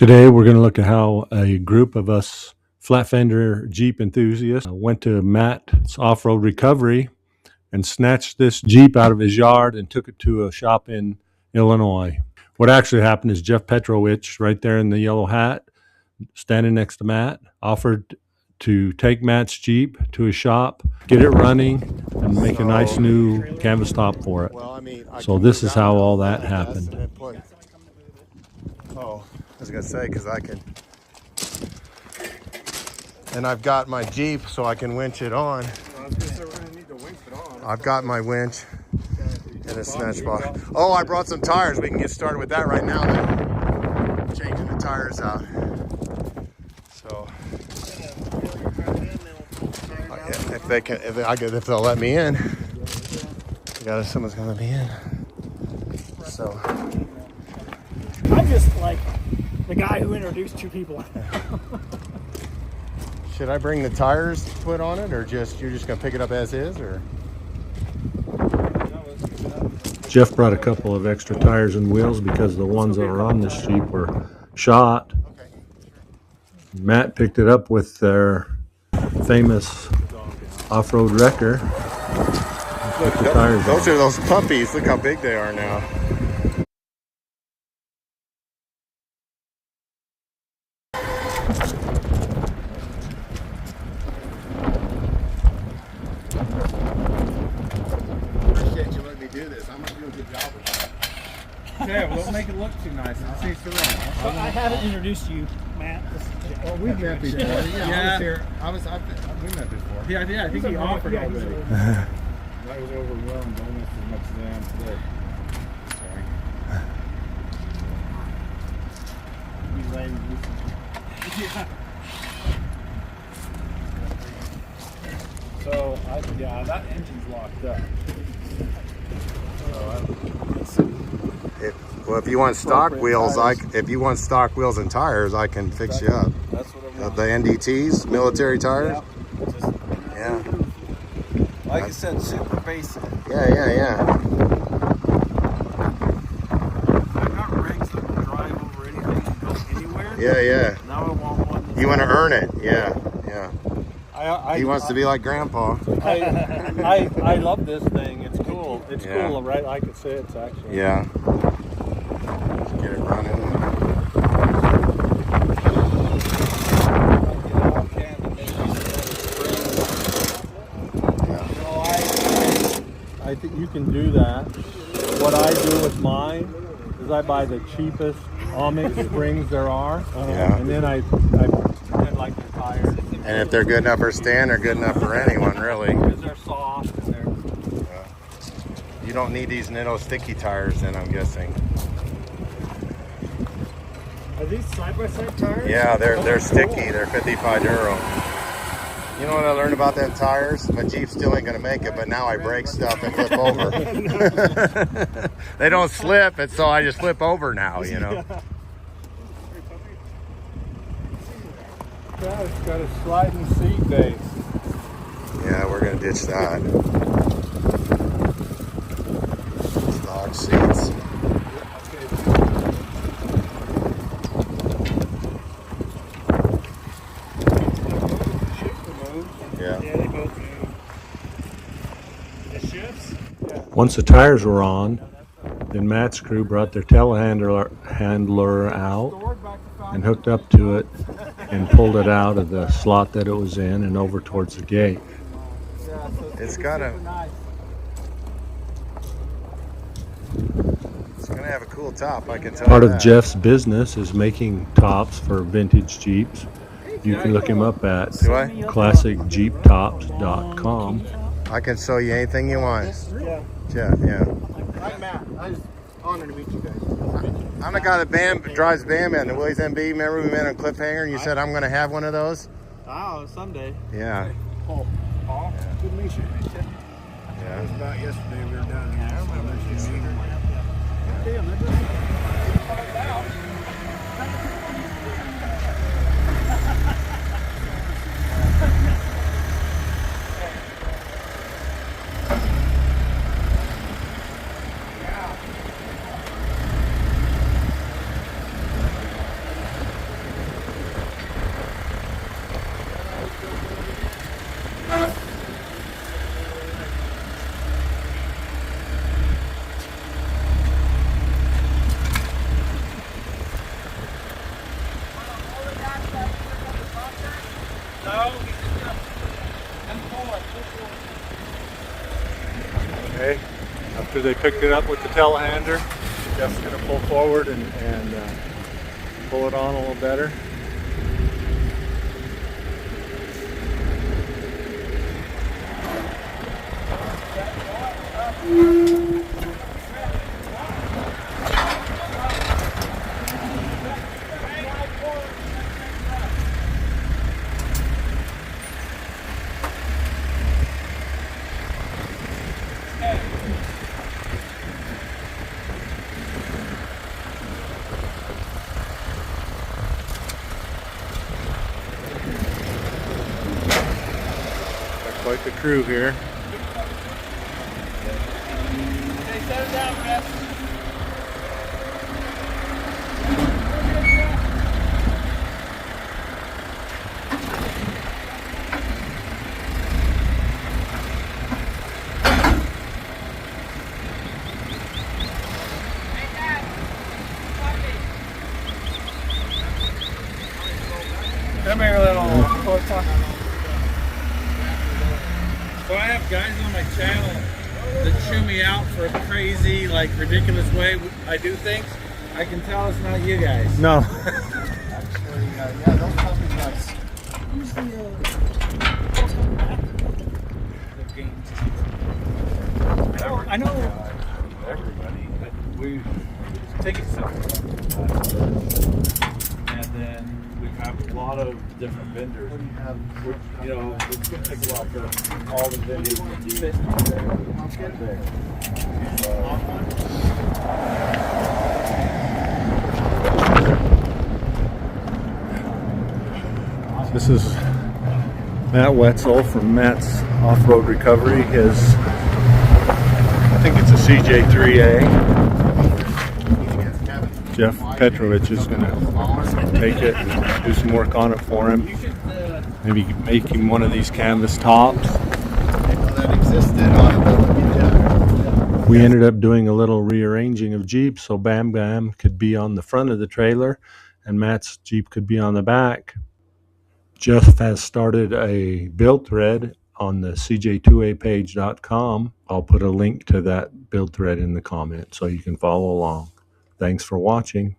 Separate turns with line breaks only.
Today, we're going to look at how a group of us Flatfender Jeep enthusiasts went to Matt's Off-Road Recovery and snatched this Jeep out of his yard and took it to a shop in Illinois. What actually happened is Jeff Petrovich, right there in the yellow hat, standing next to Matt, offered to take Matt's Jeep to his shop, get it running, and make a nice new canvas top for it. So this is how all that happened.
Oh, I was gonna say, because I can, and I've got my Jeep so I can winch it on. I've got my winch and a snatch box. Oh, I brought some tires. We can get started with that right now then. Changing the tires out. So if they'll let me in. Someone's gonna let me in. So
I'm just like the guy who introduced two people.
should I bring the tires to put on it, or you're just gonna pick it up as is, or?
Jeff brought a couple of extra tires and wheels because the ones that were on this Jeep were shot. Matt picked it up with their famous off-road wrecker.
Look, those are those puppies. Look how big they are now. Appreciate you letting me do this. I'm gonna do a good job with that.
Yeah, well, don't make it look too nice. It just needs to run.
I haven't introduced you, Matt.
Oh, we've met before. Yeah, I was here. We met before.
Yeah, I think he offered already. I was overwhelmed almost as much as I am today. Sorry. So, that engine's locked up.
If you want stock wheels, and tires, I can fix you up.
That's what I want.
The NDTs, military tires. Yeah.
Like I said, super basic.
Yeah.
I got rigs that will drive over anything and go anywhere.
Yeah.
Now I want one.
You want to earn it. Yeah. He wants to be like Grandpa.
I love this thing. It's cool. It's cool, right? I could say it's actually.
Yeah. Get it running.
I think you can do that. What I do with mine is I buy the cheapest Omix springs there are, and then I like the tires.
And if they're good enough for Stan, they're good enough for anyone, really.
Because they're soft and they're.
You don't need these Nitto sticky tires, then, I'm guessing.
Are these side-by-side tires?
Yeah, they're sticky. They're 55 Euro. You know what I learned about them tires? My Jeep still ain't gonna make it, but now I break stuff and flip over. They don't slip, and so I just flip over now, you know.
Yeah, it's got a sliding seat base.
Yeah, we're gonna ditch that. Stock seats. Yeah.
They both move. It shifts? Yeah.
Once the tires were on, then Matt's crew brought their telehandler out and hooked up to it and pulled it out of the slot that it was in and over towards the gate.
It's gonna have a cool top, I can tell
Part
you
of
that.
Jeff's business is making tops for vintage Jeeps. You can look him up at
Do I?
classicjeeptops.com.
I can show you anything you want. Yeah.
Hi, Matt. I was honored to meet you guys.
I'm the guy that drives Bam in the Willys MB. Remember we met on Cliffhanger and you said I'm going to have one of those?
Oh, someday.
Yeah.
Paul. Good to meet you.
Yeah.
It was about yesterday we were down here. I remember you. Damn, that
After they picked it up with the telehandler, Jeff's going to pull forward and pull it on a little better. Quite the crew here.
Okay, set it down, Ref. Come here, little close.
So I have guys on my channel that chew me out for a crazy, like, ridiculous way I do things. I can tell it's not you guys.
No.
Actually, yeah, those puppies nice. Who's the games?
I know.
Everybody. We take it simple. And then we have a lot of different vendors. Which, you know, it's going to take a while for all the vendors to do it.
This is Matt Wetzel from Matt's Offroad Recovery. His, I think it's a CJ3A. Jeff Petrovich is going to take it and do some work on it for him. Maybe make him one of these canvas tops.
That existed on the
We ended up doing a little rearranging of Jeep so Bam Bam could be on the front of the trailer and Matt's Jeep could be on the back. Jeff has started a build thread on the cj2apage.com. I'll put a link to that build thread in the comments so you can follow along. Thanks for watching.